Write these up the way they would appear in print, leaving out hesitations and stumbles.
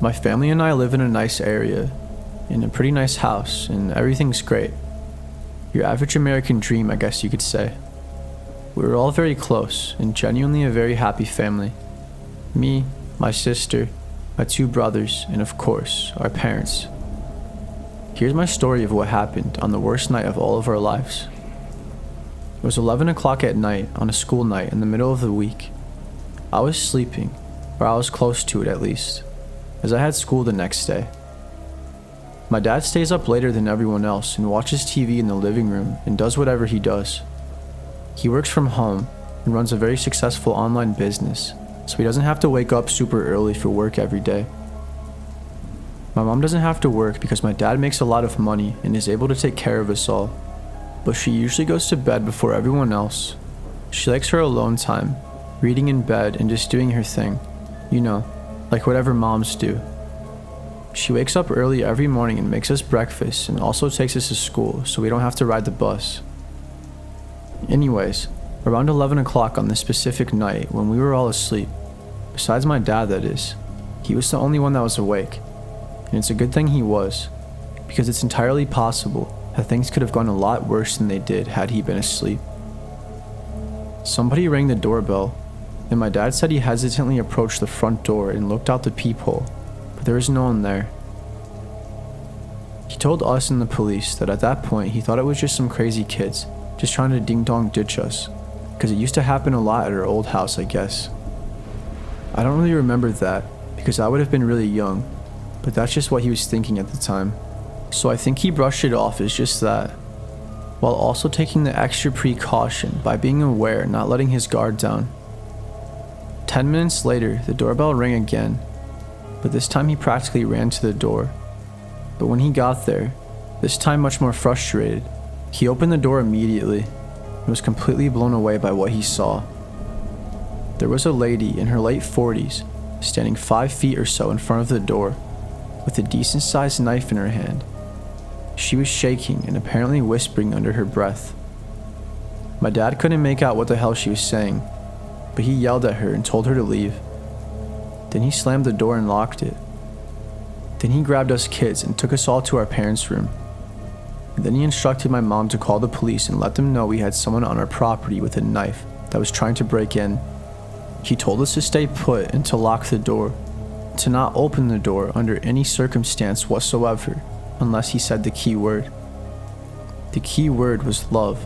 My family and I live in a nice area, in a pretty nice house, and everything's great. Your average American dream, I guess you could say. We were all very close, and genuinely a very happy family. Me, my sister, my 2 brothers, and of course, our parents. Here's my story of what happened on the worst night of all of our lives. It was 11 o'clock at night on a school night in the middle of the week. I was sleeping, or I was close to it at least, as I had school the next day. My dad stays up later than everyone else and watches TV in the living room and does whatever he does. He works from home and runs a very successful online business, so he doesn't have to wake up super early for work every day. My mom doesn't have to work because my dad makes a lot of money and is able to take care of us all, but she usually goes to bed before everyone else. She likes her alone time, reading in bed and just doing her thing, you know, like whatever moms do. She wakes up early every morning and makes us breakfast and also takes us to school so we don't have to ride the bus. Anyways, around 11 o'clock on this specific night when we were all asleep, besides my dad that is, he was the only one that was awake. And it's a good thing he was, because it's entirely possible that things could have gone a lot worse than they did had he been asleep. Somebody rang the doorbell, and my dad said he hesitantly approached the front door and looked out the peephole, but there was no one there. He told us and the police that at that point he thought it was just some crazy kids just trying to ding-dong ditch us, because it used to happen a lot at our old house, I guess. I don't really remember that, because I would have been really young, but that's just what he was thinking at the time. So I think he brushed it off as just that, while also taking the extra precaution by being aware and not letting his guard down. 10 minutes later, the doorbell rang again, but this time he practically ran to the door. But when he got there, this time much more frustrated, he opened the door immediately and was completely blown away by what he saw. There was a lady in her late 40s, standing 5 feet or so in front of the door, with a decent-sized knife in her hand. She was shaking and apparently whispering under her breath. My dad couldn't make out what the hell she was saying, but he yelled at her and told her to leave. Then he slammed the door and locked it. Then he grabbed us kids and took us all to our parents' room. And then he instructed my mom to call the police and let them know we had someone on our property with a knife that was trying to break in. He told us to stay put and to lock the door, to not open the door under any circumstance whatsoever unless he said the key word. The key word was love,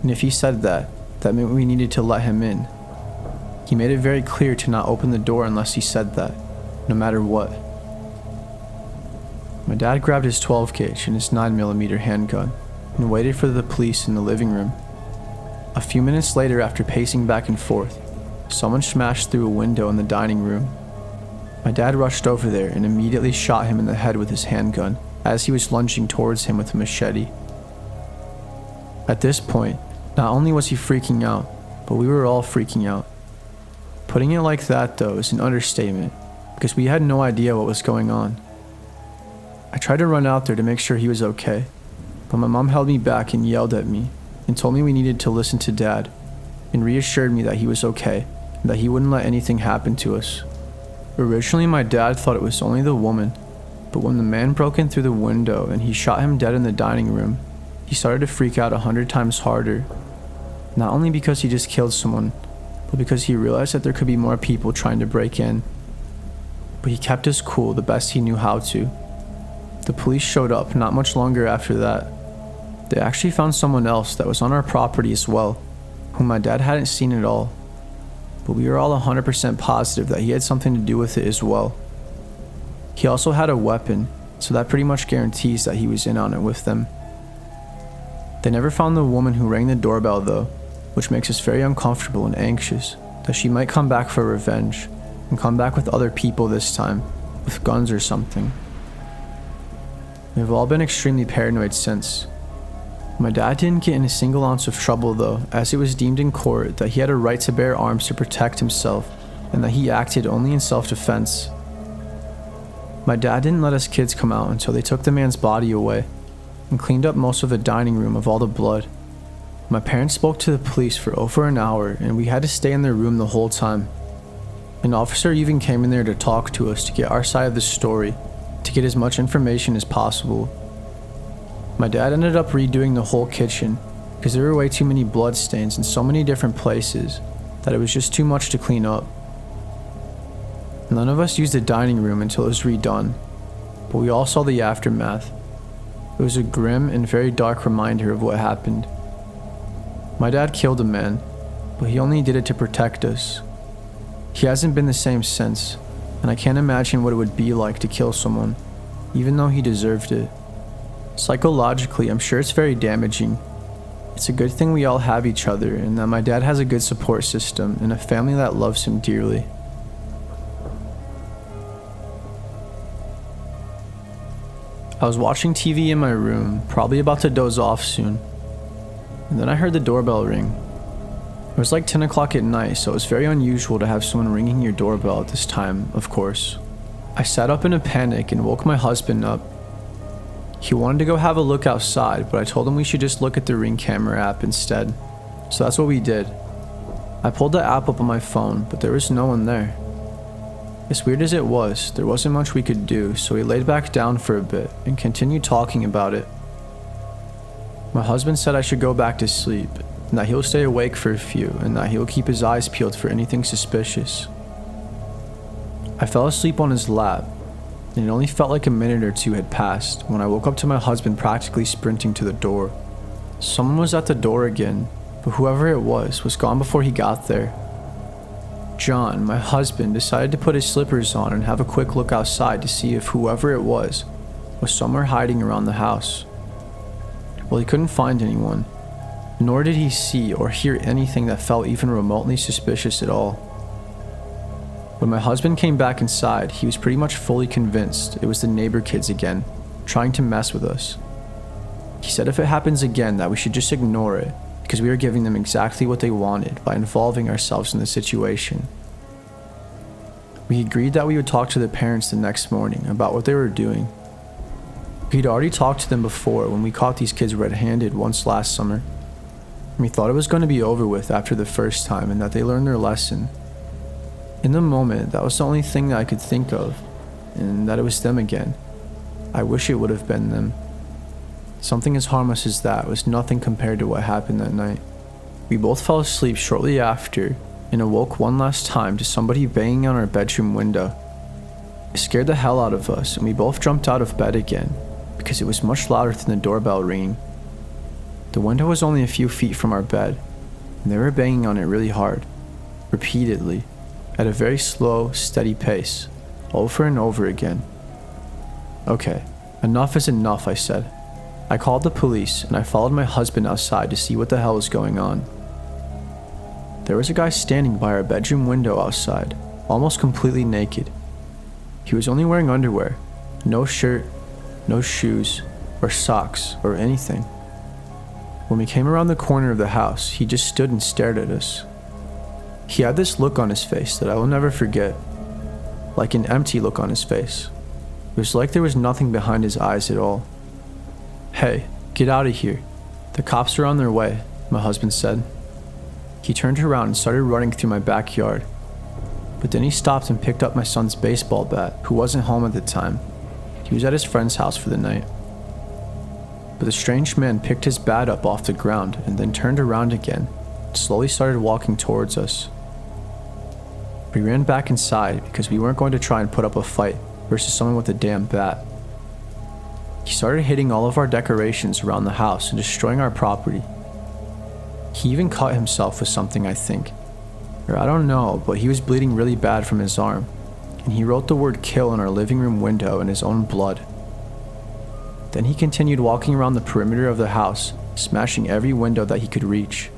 and if he said that meant we needed to let him in. He made it very clear to not open the door unless he said that, no matter what. My dad grabbed his 12 gauge and his 9mm handgun and waited for the police in the living room. A few minutes later, after pacing back and forth, someone smashed through a window in the dining room. My dad rushed over there and immediately shot him in the head with his handgun as he was lunging towards him with a machete. At this point, not only was he freaking out, but we were all freaking out. Putting it like that, though, is an understatement, because we had no idea what was going on. I tried to run out there to make sure he was okay, but my mom held me back and yelled at me and told me we needed to listen to Dad, and reassured me that he was okay and that he wouldn't let anything happen to us. Originally, my dad thought it was only the woman, but when the man broke in through the window and he shot him dead in the dining room, he started to freak out 100 times harder. Not only because he just killed someone, but because he realized that there could be more people trying to break in. But he kept his cool the best he knew how to. The police showed up not much longer after that. They actually found someone else that was on our property as well, whom my dad hadn't seen at all. But we were all 100% positive that he had something to do with it as well. He also had a weapon, so that pretty much guarantees that he was in on it with them. They never found the woman who rang the doorbell though, which makes us very uncomfortable and anxious that she might come back for revenge, and come back with other people this time, with guns or something. We've all been extremely paranoid since. My dad didn't get in a single ounce of trouble though, as it was deemed in court that he had a right to bear arms to protect himself, and that he acted only in self-defense. My dad didn't let us kids come out until they took the man's body away, and cleaned up most of the dining room of all the blood. My parents spoke to the police for over an hour, and we had to stay in their room the whole time. An officer even came in there to talk to us to get our side of the story, to get as much information as possible. My dad ended up redoing the whole kitchen because there were way too many bloodstains in so many different places that it was just too much to clean up. None of us used the dining room until it was redone, but we all saw the aftermath. It was a grim and very dark reminder of what happened. My dad killed a man, but he only did it to protect us. He hasn't been the same since, and I can't imagine what it would be like to kill someone, even though he deserved it. Psychologically, I'm sure it's very damaging. It's a good thing we all have each other, and that my dad has a good support system and a family that loves him dearly. I was watching TV in my room, probably about to doze off soon, and then I heard the doorbell ring. It was like 10 o'clock at night, so it was very unusual to have someone ringing your doorbell at this time, of course. I sat up in a panic and woke my husband up. He wanted to go have a look outside, but I told him we should just look at the Ring camera app instead, so that's what we did. I pulled the app up on my phone, but there was no one there. As weird as it was, there wasn't much we could do, so we laid back down for a bit and continued talking about it. My husband said I should go back to sleep, and that he'll stay awake for a few, and that he'll keep his eyes peeled for anything suspicious. I fell asleep on his lap, and it only felt like a minute or two had passed when I woke up to my husband practically sprinting to the door. Someone was at the door again, but whoever it was gone before he got there. John, my husband, decided to put his slippers on and have a quick look outside to see if whoever it was somewhere hiding around the house. Well, he couldn't find anyone, nor did he see or hear anything that felt even remotely suspicious at all. When my husband came back inside, he was pretty much fully convinced it was the neighbor kids again, trying to mess with us. He said if it happens again that we should just ignore it, because we were giving them exactly what they wanted by involving ourselves in the situation. We agreed that we would talk to the parents the next morning about what they were doing. We'd already talked to them before when we caught these kids red-handed once last summer. We thought it was going to be over with after the first time and that they learned their lesson. In the moment, that was the only thing that I could think of, and that it was them again. I wish it would have been them. Something as harmless as that was nothing compared to what happened that night. We both fell asleep shortly after and awoke one last time to somebody banging on our bedroom window. It scared the hell out of us, and we both jumped out of bed again because it was much louder than the doorbell ringing. The window was only a few feet from our bed, and they were banging on it really hard, repeatedly, at a very slow, steady pace, over and over again. Okay, enough is enough, I said. I called the police and I followed my husband outside to see what the hell was going on. There was a guy standing by our bedroom window outside, almost completely naked. He was only wearing underwear, no shirt, no shoes, or socks, or anything. When we came around the corner of the house, he just stood and stared at us. He had this look on his face that I will never forget, like an empty look on his face. It was like there was nothing behind his eyes at all. "Hey, get out of here. The cops are on their way," my husband said. He turned around and started running through my backyard. But then he stopped and picked up my son's baseball bat, who wasn't home at the time. He was at his friend's house for the night. But the strange man picked his bat up off the ground and then turned around again and slowly started walking towards us. We ran back inside because we weren't going to try and put up a fight versus someone with a damn bat. He started hitting all of our decorations around the house and destroying our property. He even cut himself with something, I think. Or I don't know, but he was bleeding really bad from his arm, and he wrote the word "kill" on our living room window in his own blood. Then he continued walking around the perimeter of the house, smashing every window that he could reach.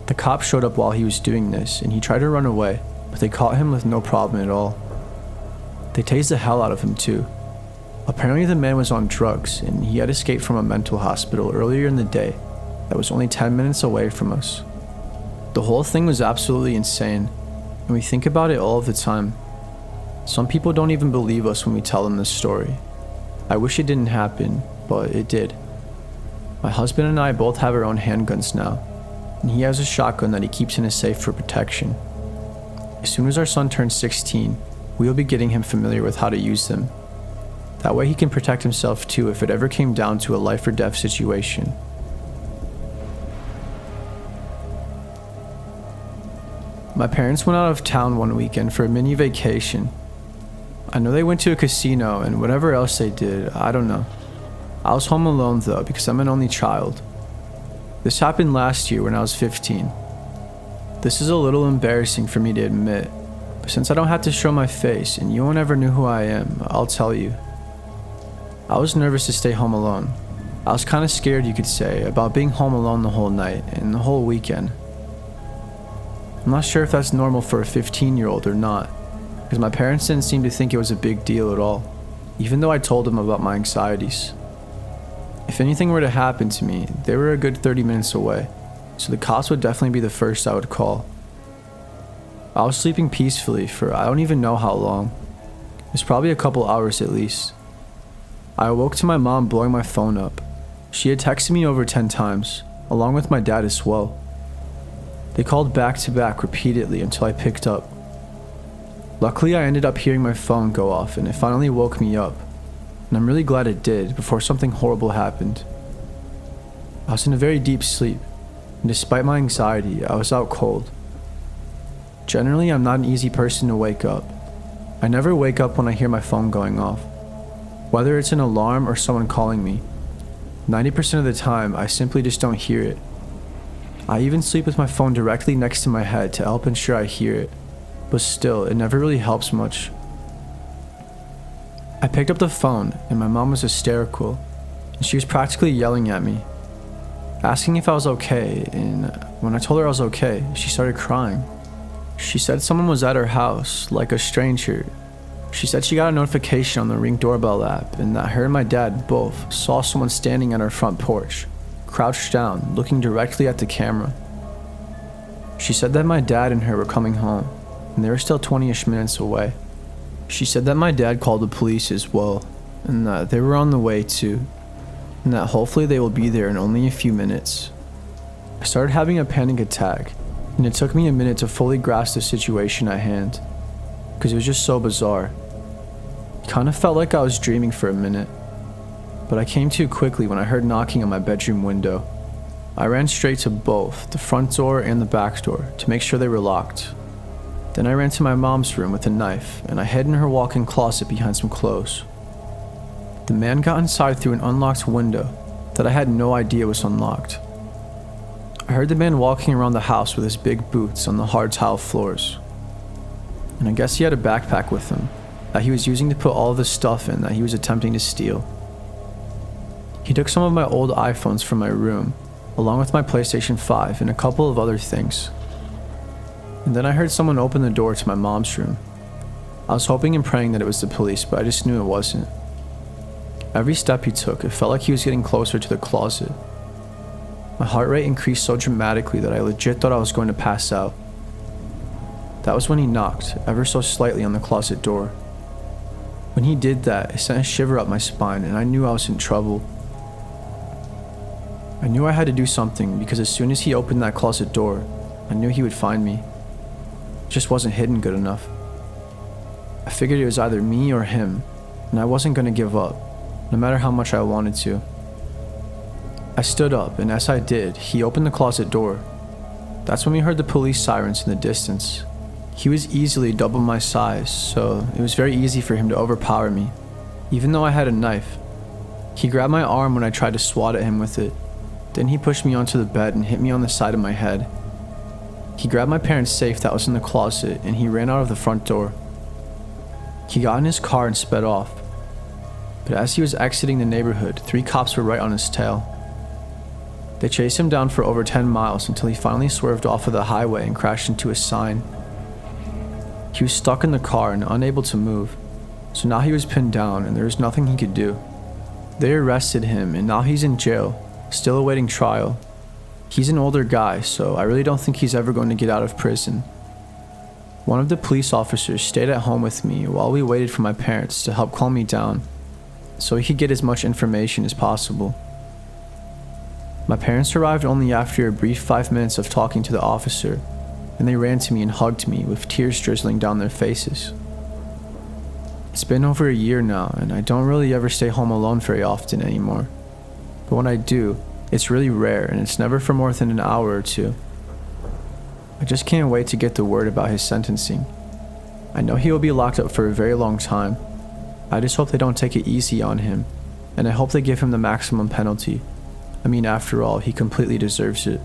The cops showed up while he was doing this, and he tried to run away, but they caught him with no problem at all. They tased the hell out of him too. Apparently the man was on drugs, and he had escaped from a mental hospital earlier in the day that was only 10 minutes away from us. The whole thing was absolutely insane, and we think about it all of the time. Some people don't even believe us when we tell them this story. I wish it didn't happen, but it did. My husband and I both have our own handguns now, and he has a shotgun that he keeps in his safe for protection. As soon as our son turns 16, we will be getting him familiar with how to use them. That way he can protect himself too if it ever came down to a life or death situation. My parents went out of town one weekend for a mini vacation. I know they went to a casino and whatever else they did, I don't know. I was home alone though because I'm an only child. This happened last year when I was 15. This is a little embarrassing for me to admit, but since I don't have to show my face and you won't ever know who I am, I'll tell you. I was nervous to stay home alone. I was kind of scared, you could say, about being home alone the whole night and the whole weekend. I'm not sure if that's normal for a 15-year-old or not, because my parents didn't seem to think it was a big deal at all, even though I told them about my anxieties. If anything were to happen to me, they were a good 30 minutes away, so the cops would definitely be the first I would call. I was sleeping peacefully for I don't even know how long. It was probably a couple hours at least. I awoke to my mom blowing my phone up. She had texted me over 10 times, along with my dad as well. They called back to back repeatedly until I picked up. Luckily, I ended up hearing my phone go off and it finally woke me up, and I'm really glad it did before something horrible happened. I was in a very deep sleep, and despite my anxiety, I was out cold. Generally, I'm not an easy person to wake up. I never wake up when I hear my phone going off. Whether it's an alarm or someone calling me, 90% of the time, I simply just don't hear it. I even sleep with my phone directly next to my head to help ensure I hear it, but still, it never really helps much. I picked up the phone, and my mom was hysterical, and she was practically yelling at me, asking if I was okay, and when I told her I was okay, she started crying. She said someone was at her house, like a stranger. She said she got a notification on the Ring Doorbell app and that her and my dad both saw someone standing at our front porch, crouched down, looking directly at the camera. She said that my dad and her were coming home, and they were still 20-ish minutes away. She said that my dad called the police as well, and that they were on the way too, and that hopefully they will be there in only a few minutes. I started having a panic attack, and it took me a minute to fully grasp the situation at hand, because it was just so bizarre. It kind of felt like I was dreaming for a minute, but I came to quickly when I heard knocking on my bedroom window. I ran straight to both, the front door and the back door, to make sure they were locked. Then I ran to my mom's room with a knife, and I hid in her walk-in closet behind some clothes. The man got inside through an unlocked window that I had no idea was unlocked. I heard the man walking around the house with his big boots on the hard tile floors. And I guess he had a backpack with him that he was using to put all of the stuff in that he was attempting to steal. He took some of my old iPhones from my room, along with my PlayStation 5 and a couple of other things. And then I heard someone open the door to my mom's room. I was hoping and praying that it was the police, but I just knew it wasn't. Every step he took, it felt like he was getting closer to the closet. My heart rate increased so dramatically that I legit thought I was going to pass out. That was when he knocked, ever so slightly, on the closet door. When he did that, it sent a shiver up my spine, and I knew I was in trouble. I knew I had to do something, because as soon as he opened that closet door, I knew he would find me. It just wasn't hidden good enough. I figured it was either me or him, and I wasn't going to give up, no matter how much I wanted to. I stood up, and as I did, he opened the closet door. That's when we heard the police sirens in the distance. He was easily double my size, so it was very easy for him to overpower me, even though I had a knife. He grabbed my arm when I tried to swat at him with it. Then he pushed me onto the bed and hit me on the side of my head. He grabbed my parents' safe that was in the closet, and he ran out of the front door. He got in his car and sped off. But as he was exiting the neighborhood, 3 cops were right on his tail. They chased him down for over 10 miles until he finally swerved off of the highway and crashed into a sign. He was stuck in the car and unable to move, so now he was pinned down and there was nothing he could do. They arrested him and now he's in jail, still awaiting trial. He's an older guy, so I really don't think he's ever going to get out of prison. One of the police officers stayed at home with me while we waited for my parents to help calm me down, so he could get as much information as possible. My parents arrived only after a brief 5 minutes of talking to the officer, and they ran to me and hugged me with tears drizzling down their faces. It's been over a year now, and I don't really ever stay home alone very often anymore. But when I do, it's really rare, and it's never for more than an hour or two. I just can't wait to get the word about his sentencing. I know he will be locked up for a very long time. I just hope they don't take it easy on him, and I hope they give him the maximum penalty. I mean, after all, he completely deserves it.